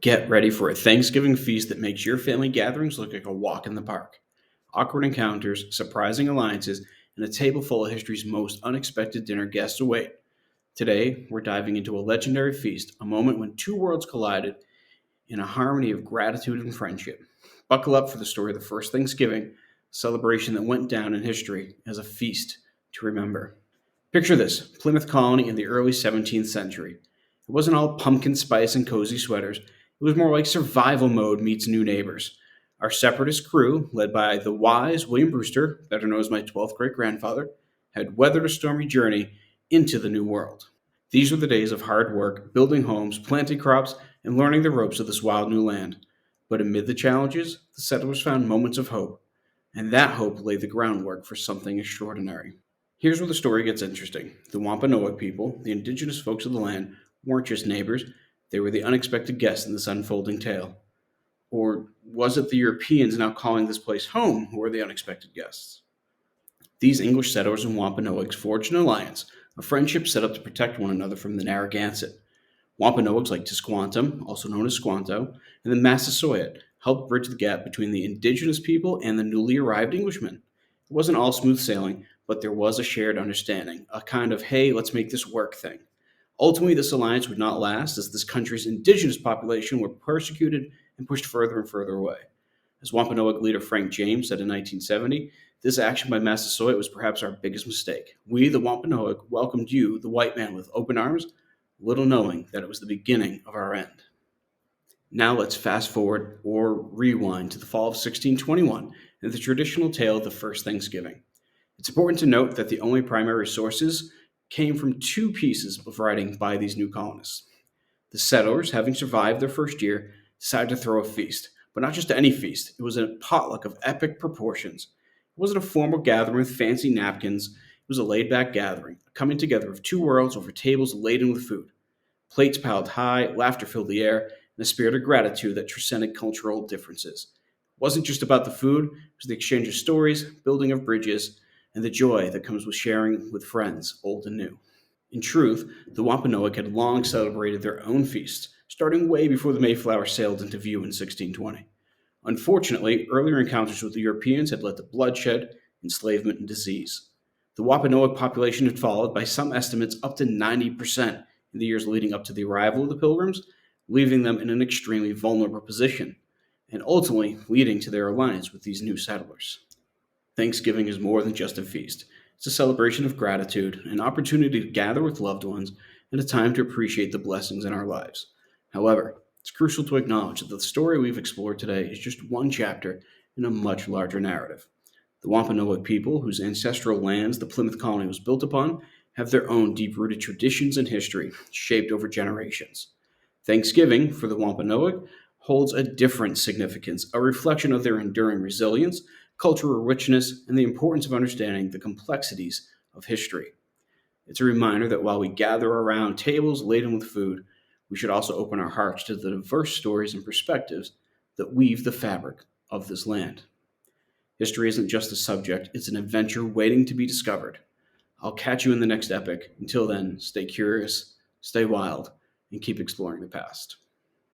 Get ready for a Thanksgiving feast that makes your family gatherings look like a walk in the park. Awkward encounters, surprising alliances, and a table full of history's most unexpected dinner guests await. Today, we're diving into a legendary feast, a moment when two worlds collided in a harmony of gratitude and friendship. Buckle up for the story of the first Thanksgiving, a celebration that went down in history as a feast to remember. Picture this Plymouth colony in the early 17th century. It wasn't all pumpkin spice and cozy sweaters, it was more like survival mode meets new neighbors. Our separatist crew, led by the wise William Brewster, better known as my 12th great grandfather, had weathered a stormy journey into the New World. These were the days of hard work, building homes, planting crops, and learning the ropes of this wild new land. But amid the challenges, the settlers found moments of hope, and that hope laid the groundwork for something extraordinary. Here's where the story gets interesting. The Wampanoag people, the indigenous folks of the land, weren't just neighbors, they were the unexpected guests in this unfolding tale. Or was it the Europeans now calling this place home who were the unexpected guests? These English settlers and Wampanoags forged an alliance, a friendship set up to protect one another from the Narragansett. Wampanoags like Tisquantum, also known as Squanto, and the Massasoit helped bridge the gap between the indigenous people and the newly arrived Englishmen. It wasn't all smooth sailing, but there was a shared understanding, a kind of, hey, let's make this work thing. Ultimately, this alliance would not last as this country's indigenous population were persecuted and pushed further and further away. As Wampanoag leader Frank James said in 1970, this action by Massasoit was perhaps our biggest mistake. We, the Wampanoag, welcomed you, the white man, with open arms, little knowing that it was the beginning of our end. Now let's fast forward or rewind to the fall of 1621 and the traditional tale of the first Thanksgiving. It's important to note that the only primary sources came from two pieces of writing by these new colonists. The settlers, having survived their first year, decided to throw a feast, but not just any feast. It was a potluck of epic proportions. It wasn't a formal gathering with fancy napkins. It was a laid back gathering, a coming together of two worlds over tables laden with food. Plates piled high, laughter filled the air, and a spirit of gratitude that transcended cultural differences. It wasn't just about the food, it was the exchange of stories, building of bridges, and the joy that comes with sharing with friends, old and new. In truth, the Wampanoag had long celebrated their own feasts, starting way before the Mayflower sailed into view in 1620. Unfortunately, earlier encounters with the Europeans had led to bloodshed, enslavement, and disease. The Wampanoag population had fallen by some estimates up to 90% in the years leading up to the arrival of the Pilgrims, leaving them in an extremely vulnerable position, and ultimately leading to their alliance with these new settlers. Thanksgiving is more than just a feast. It's a celebration of gratitude, an opportunity to gather with loved ones, and a time to appreciate the blessings in our lives. However, it's crucial to acknowledge that the story we've explored today is just one chapter in a much larger narrative. The Wampanoag people, whose ancestral lands the Plymouth colony was built upon, have their own deep rooted traditions and history, shaped over generations. Thanksgiving, for the Wampanoag, holds a different significance, a reflection of their enduring resilience, cultural richness, and the importance of understanding the complexities of history. It's a reminder that while we gather around tables laden with food, we should also open our hearts to the diverse stories and perspectives that weave the fabric of this land. History isn't just a subject, it's an adventure waiting to be discovered. I'll catch you in the next epic. Until then, stay curious, stay wild, and keep exploring the past.